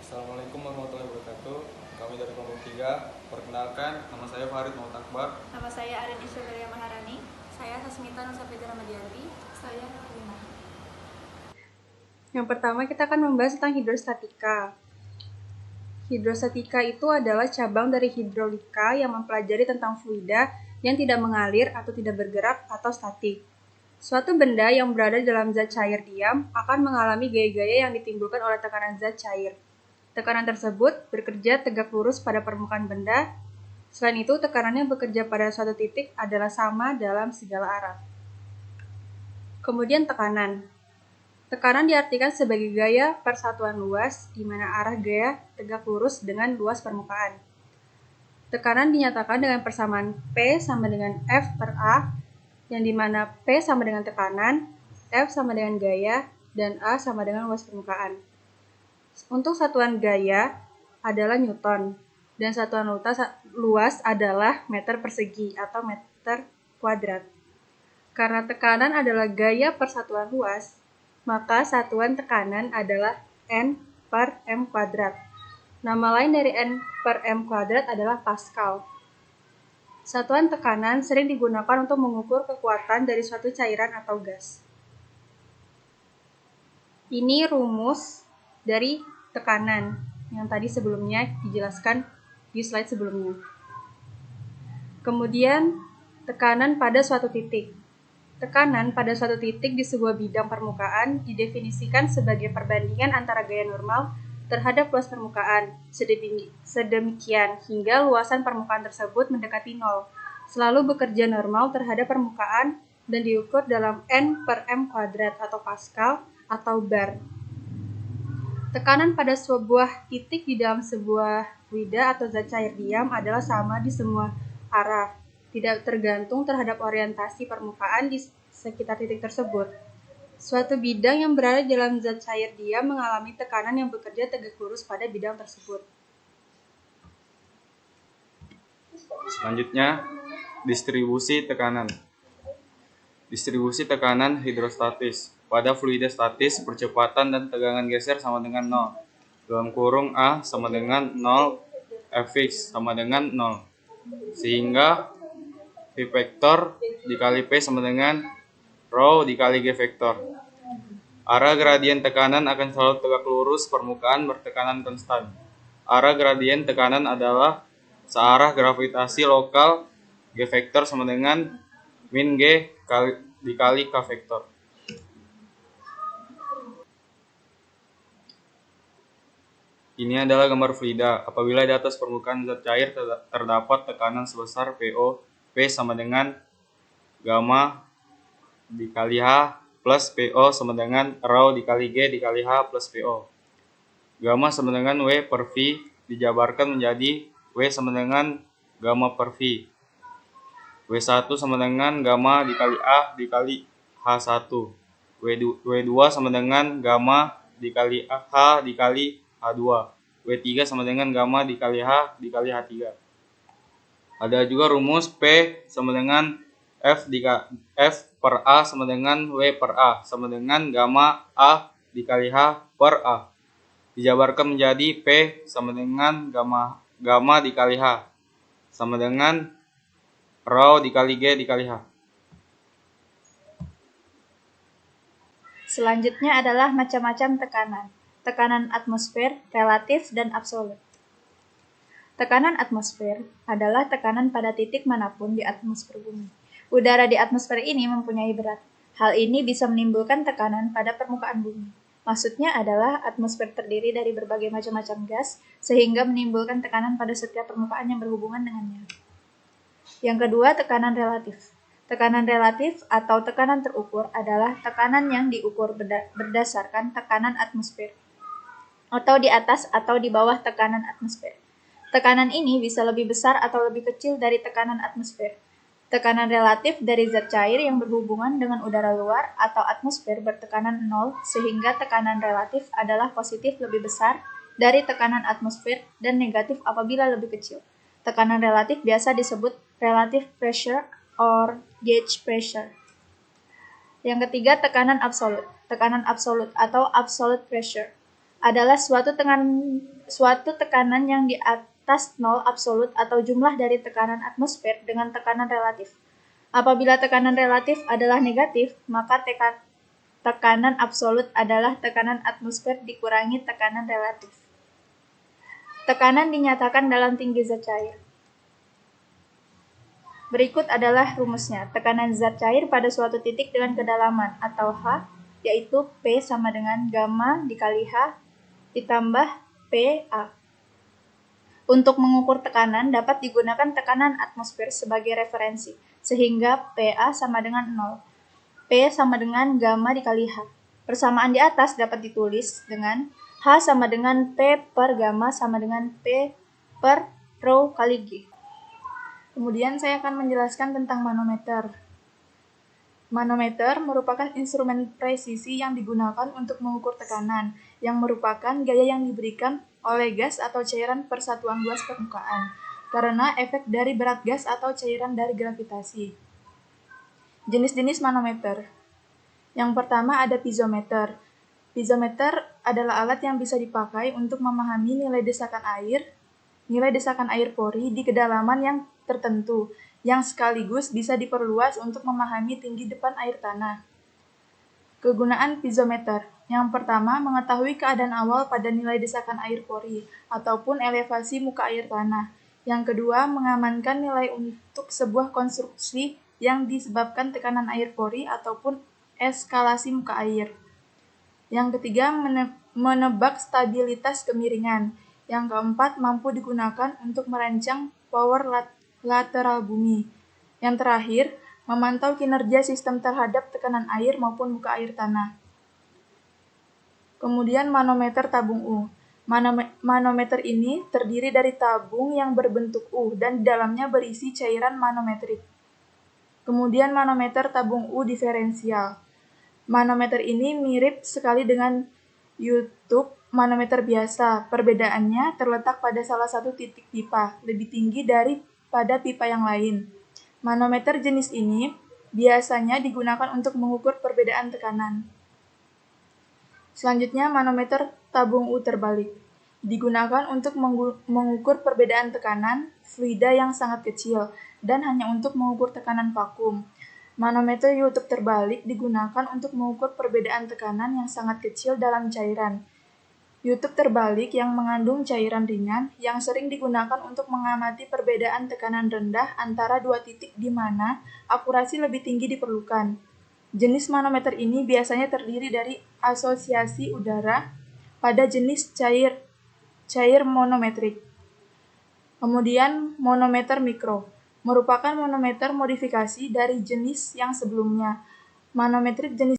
Assalamualaikum warahmatullahi wabarakatuh. Kami dari kelompok 3. Perkenalkan, nama saya Farid Muhammad Akbar. Nama saya Arin Isyaria Maharani. Saya Hasmita Nusapitra Ramadianti. Saya Rina. Yang pertama kita akan membahas tentang hidrostatika. Hidrostatika itu adalah cabang dari hidrolika yang mempelajari tentang fluida yang tidak mengalir atau tidak bergerak atau statik. Suatu benda yang berada dalam zat cair diam akan mengalami gaya-gaya yang ditimbulkan oleh tekanan zat cair. Tekanan tersebut bekerja tegak lurus pada permukaan benda. Selain itu, tekanan yang bekerja pada suatu titik adalah sama dalam segala arah. Kemudian tekanan. Tekanan diartikan sebagai gaya persatuan luas, di mana arah gaya tegak lurus dengan luas permukaan. Tekanan dinyatakan dengan persamaan P sama dengan F per A, yang di mana P sama dengan tekanan, F sama dengan gaya, dan A sama dengan luas permukaan. Untuk satuan gaya adalah Newton, dan satuan luas adalah meter persegi atau meter kuadrat. Karena tekanan adalah gaya persatuan luas, maka satuan tekanan adalah N per M kuadrat. Nama lain dari N per M kuadrat adalah Pascal. Satuan tekanan sering digunakan untuk mengukur kekuatan dari suatu cairan atau gas. Ini rumus dari tekanan yang tadi sebelumnya dijelaskan di slide sebelumnya. Kemudian, tekanan pada suatu titik. Tekanan pada suatu titik di sebuah bidang permukaan didefinisikan sebagai perbandingan antara gaya normal terhadap luas permukaan, sedemikian hingga luasan permukaan tersebut mendekati nol, selalu bekerja normal terhadap permukaan dan diukur dalam N per M kuadrat atau Pascal atau bar. Tekanan pada sebuah titik di dalam sebuah fluida atau zat cair diam adalah sama di semua arah, tidak tergantung terhadap orientasi permukaan di sekitar titik tersebut. Suatu bidang yang berada dalam zat cair diam mengalami tekanan yang bekerja tegak lurus pada bidang tersebut. Selanjutnya, distribusi tekanan. Distribusi tekanan hidrostatis. Pada fluida statis, percepatan dan tegangan geser sama dengan 0. Dalam kurung A sama dengan 0, Fx sama dengan 0. Sehingga V vektor dikali P sama dengan rho dikali G vektor. Arah gradien tekanan akan selalu tegak lurus permukaan bertekanan konstan. Arah gradien tekanan adalah searah gravitasi lokal G vektor sama dengan min G dikali K vektor. Ini adalah gambar fluida. Apabila di atas permukaan zat cair terdapat tekanan sebesar PO, P sama dengan gamma dikali H plus PO sama dengan rho dikali G dikali H plus PO. Gamma sama dengan W per V dijabarkan menjadi W sama dengan gamma per V. W1 sama dengan gamma dikali A dikali H1. W2 sama dengan gamma dikali H dikali H2. W3 sama dengan gamma dikali H dikali H3. Ada juga rumus P sama dengan F per A sama dengan W per A sama dengan gamma A dikali H per A. Dijabarkan menjadi P sama dengan gamma dikali H sama dengan rho dikali G dikali H. Selanjutnya adalah macam-macam tekanan. Tekanan atmosfer, relatif, dan absolut. Tekanan atmosfer adalah tekanan pada titik manapun di atmosfer bumi. Udara di atmosfer ini mempunyai berat. Hal ini bisa menimbulkan tekanan pada permukaan bumi. Maksudnya adalah atmosfer terdiri dari berbagai macam-macam gas, sehingga menimbulkan tekanan pada setiap permukaan yang berhubungan dengannya. Yang kedua, tekanan relatif. Tekanan relatif atau tekanan terukur adalah tekanan yang diukur berdasarkan tekanan atmosfer, atau di atas atau di bawah tekanan atmosfer. Tekanan ini bisa lebih besar atau lebih kecil dari tekanan atmosfer. Tekanan relatif dari zat cair yang berhubungan dengan udara luar atau atmosfer bertekanan 0, sehingga tekanan relatif adalah positif lebih besar dari tekanan atmosfer dan negatif apabila lebih kecil. Tekanan relatif biasa disebut relative pressure or gauge pressure. Yang ketiga, tekanan absolut. Tekanan absolut atau absolute pressure adalah suatu tekanan suatu tekanan yang di atas nol absolut atau jumlah dari tekanan atmosfer dengan tekanan relatif. Apabila tekanan relatif adalah negatif, maka tekanan absolut adalah tekanan atmosfer dikurangi tekanan relatif. Tekanan dinyatakan dalam tinggi zat cair. Berikut adalah rumusnya. Tekanan zat cair pada suatu titik dengan kedalaman atau H, yaitu P sama dengan gamma dikali H ditambah PA. Untuk mengukur tekanan dapat digunakan tekanan atmosfer sebagai referensi, sehingga PA sama dengan 0. P sama dengan gamma dikali H. Persamaan di atas dapat ditulis dengan H sama dengan P per gamma sama dengan P per rho kali G. Kemudian saya akan menjelaskan tentang manometer. Manometer merupakan instrumen presisi yang digunakan untuk mengukur tekanan, yang merupakan gaya yang diberikan oleh gas atau cairan persatuan luas permukaan, karena efek dari berat gas atau cairan dari gravitasi. Jenis-jenis manometer. Yang pertama ada piezometer. Piezometer adalah alat yang bisa dipakai untuk memahami nilai desakan air pori di kedalaman yang tertentu, yang sekaligus bisa diperluas untuk memahami tinggi depan air tanah. Kegunaan piezometer. Yang pertama, mengetahui keadaan awal pada nilai desakan air pori, ataupun elevasi muka air tanah. Yang kedua, mengamankan nilai untuk sebuah konstruksi yang disebabkan tekanan air pori ataupun eskalasi muka air. Yang ketiga, menebak stabilitas kemiringan. Yang keempat, mampu digunakan untuk merancang power lateral bumi. Yang terakhir, memantau kinerja sistem terhadap tekanan air maupun muka air tanah. Kemudian manometer tabung U. Manometer ini terdiri dari tabung yang berbentuk U dan di dalamnya berisi cairan manometrik. Kemudian manometer tabung U diferensial. Manometer ini mirip sekali dengan YouTube manometer biasa. Perbedaannya terletak pada salah satu titik pipa, lebih tinggi daripada pipa yang lain. Manometer jenis ini biasanya digunakan untuk mengukur perbedaan tekanan. Selanjutnya, manometer tabung U terbalik. Digunakan untuk mengukur perbedaan tekanan fluida yang sangat kecil dan hanya untuk mengukur tekanan vakum. Manometer YouTube terbalik digunakan untuk mengukur perbedaan tekanan yang sangat kecil dalam cairan. YouTube terbalik yang mengandung cairan ringan yang sering digunakan untuk mengamati perbedaan tekanan rendah antara dua titik di mana akurasi lebih tinggi diperlukan. Jenis manometer ini biasanya terdiri dari asosiasi udara pada jenis cair monometrik. Kemudian manometer mikro merupakan manometer modifikasi dari jenis yang sebelumnya. Manometrik jenis